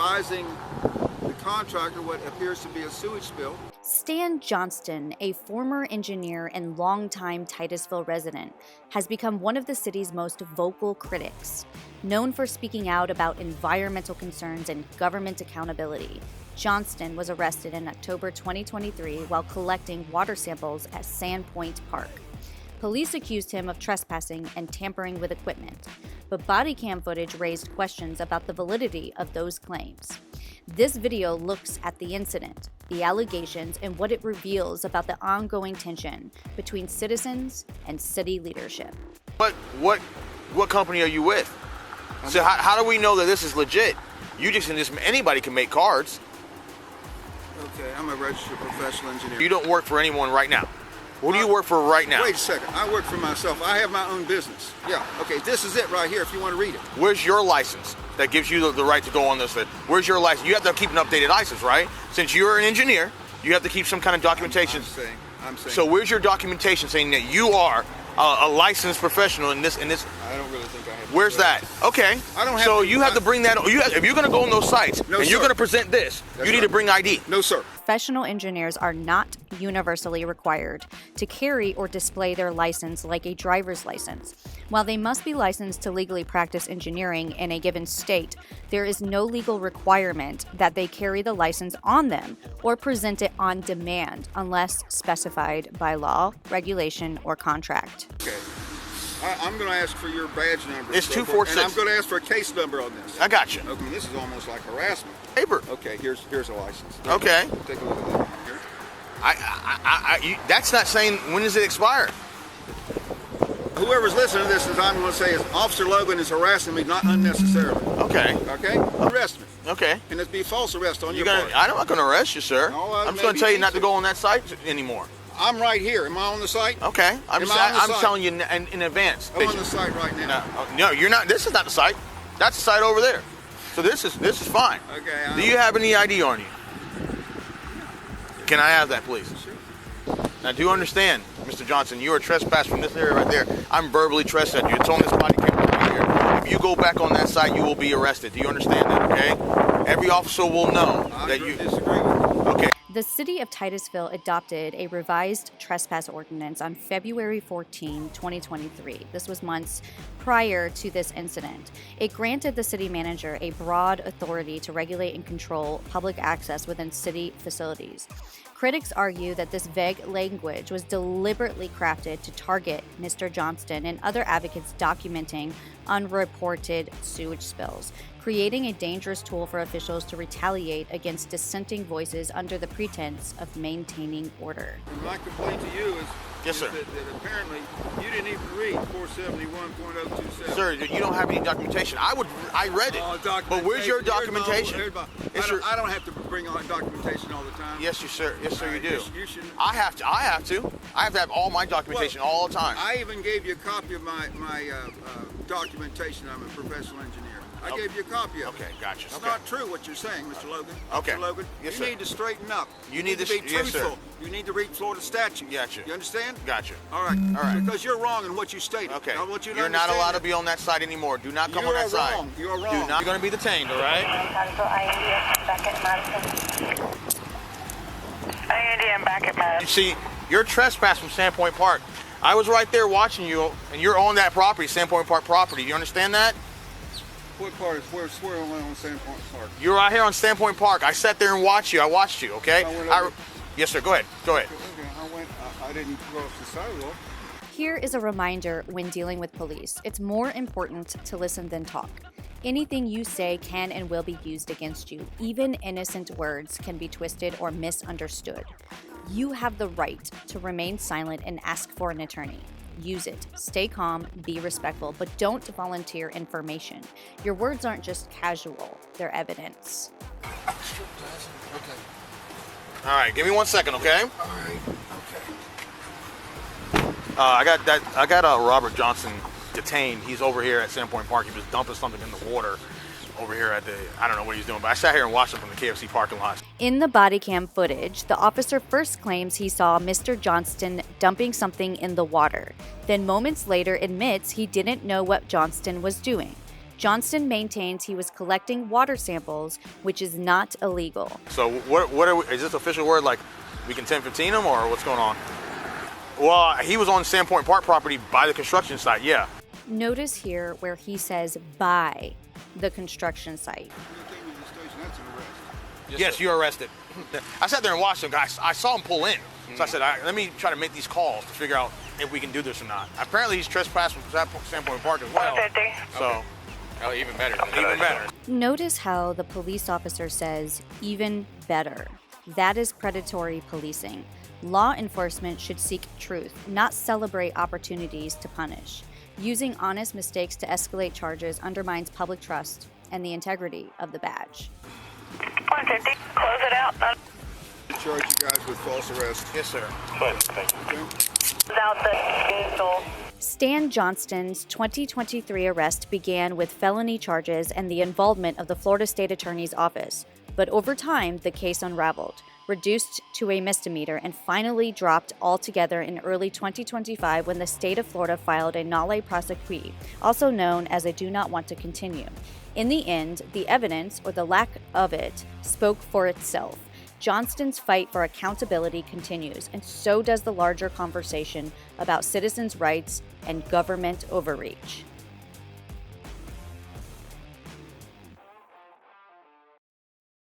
advising the contractor what appears to be a sewage spill. Stan Johnston, a former engineer and longtime Titusville resident, has become one of the city's most vocal critics. Known for speaking out about environmental concerns and government accountability, Johnston was arrested in October 2023 while collecting water samples at Sandpoint Park. Police accused him of trespassing and tampering with equipment, but body cam footage raised questions about the validity of those claims. This video looks at the incident, the allegations, and what it reveals about the ongoing tension between citizens and city leadership. What company are you with? So how do we know that this is legit? Anybody can make cards. Okay, I'm a registered professional engineer. You don't work for anyone right now. What do you work for right now? Wait a second. I work for myself. I have my own business. Yeah. Okay, this is it right here if you want to read it. Where's your license that gives you the right to go on this list? Where's your license? You have to keep an updated license, right? Since you're an engineer, you have to keep some kind of documentation. I'm saying. So where's your documentation saying that you are a licensed professional in this? I don't really think I have. Where's that? Okay. I don't have. So you have to bring that. If you're going to go on those sites and you're going to present this, you need to bring ID. No, sir. Professional engineers are not universally required to carry or display their license like a driver's license. While they must be licensed to legally practice engineering in a given state, there is no legal requirement that they carry the license on them or present it on demand unless specified by law, regulation, or contract. Okay. I'm going to ask for your badge number. It's 246. And I'm going to ask for a case number on this. I got you. Okay, this is almost like harassment. Paper. Okay, here's a license. Okay. Take a look at that here. That's not saying when does it expire. Whoever's listening to this is I'm going to say is Officer Logan is harassing me not unnecessarily. Okay. Okay? Arrest me. Okay. And it'd be a false arrest on your part. I'm not going to arrest you, sir. No, I'm just going to tell you not to go on that site anymore. I'm right here. Am I on the site? Okay. I'm telling you in advance. I'm on the site right now. No, you're not. This is not the site. That's the site over there. So this is fine. Okay. Do you have any ID on you? Can I have that, please? Sure. Now, do you understand, Mr. Johnson? You are trespassed from this area right there. I'm verbally trespassing you. It's on this body camera right here. If you go back on that site, you will be arrested. Do you understand that? Okay. Every officer will know that you disagree with you. Okay. The city of Titusville adopted a revised trespass ordinance on February 14, 2023. This was months prior to this incident. It granted the city manager a broad authority to regulate and control public access within city facilities. Critics argue that this vague language was deliberately crafted to target Mr. Johnston and other advocates documenting unreported sewage spills, creating a dangerous tool for officials to retaliate against dissenting voices under the pretense of maintaining order. And my complaint to you is, Yes, sir. that apparently you didn't even read 471.027. Sir, you don't have any documentation. I read it. But where's your documentation? I don't have to bring on documentation all the time. Yes, you sir. Yes, sir, you do. You shouldn't. I have to. I have to have all my documentation all the time. I even gave you a copy of my documentation. I'm a professional engineer. I gave you a copy of it. Okay, gotcha. It's not true what you're saying, Mr. Logan. Okay. Mr. Logan, Yes, you sir. need to straighten up. You need to be yes, sir. truthful. You need to read Florida statute. Gotcha. You understand? Gotcha. All right. All right. Because you're wrong in what you stated. Okay. I want you to You're not understand allowed to that. be on that site anymore. Do not come You on that are side. wrong. You are wrong. Do not. You're going to be detained, all right? back at Madison. You see, you're trespassing from Sandpoint Park. I was right there watching you, and you're on that property, Sandpoint Park property. Do you understand that? What part is where on Sandpoint Park? You're out here on Sandpoint Park. I sat there and watched you. I watched you, okay? Yes, sir. Go ahead. Go ahead. Okay, I didn't cross the sidewalk. Here is a reminder when dealing with police. It's more important to listen than talk. Anything you say can and will be used against you. Even innocent words can be twisted or misunderstood. You have the right to remain silent and ask for an attorney. Use it. Stay calm, be respectful, but don't volunteer information. Your words aren't just casual, they're evidence. Okay. All right, give me 1 second, okay? All right. Okay. I got Robert Johnson detained. He's over here at Sandpoint Park. He was dumping something in the water over here at I don't know what he's doing, but I sat here and watched him from the KFC parking lot. In the body cam footage, the officer first claims he saw Mr. Johnston dumping something in the water. Then moments later admits he didn't know what Johnston was doing. Johnston maintains he was collecting water samples, which is not illegal. So what are we, is this official word like we can 1015 him or what's going on? Well, he was on Sandpoint Park property by the construction site, yeah. Notice here where he says by the construction site. Yes, you're arrested. I sat there and watched him, guys. I saw him pull in. So I said, let me try to make these calls to figure out if we can do this or not. Apparently, he's trespassed from Sandpoint Park as well. 150. So, Oh, even better. even better. Notice how the police officer says, even better. That is predatory policing. Law enforcement should seek truth, not celebrate opportunities to punish. Using honest mistakes to escalate charges undermines public trust and the integrity of the badge. 150. Close it out. Charge you guys with false arrest. Yes, sir. Close out the diesel. Stan Johnston's 2023 arrest began with felony charges and the involvement of the Florida State Attorney's Office. But over time, the case unraveled, reduced to a misdemeanor, and finally dropped altogether in early 2025 when the state of Florida filed a nolle prosequi, also known as a do not want to continue. In the end, the evidence, or the lack of it, spoke for itself. Johnston's fight for accountability continues, and so does the larger conversation about citizens' rights and government overreach.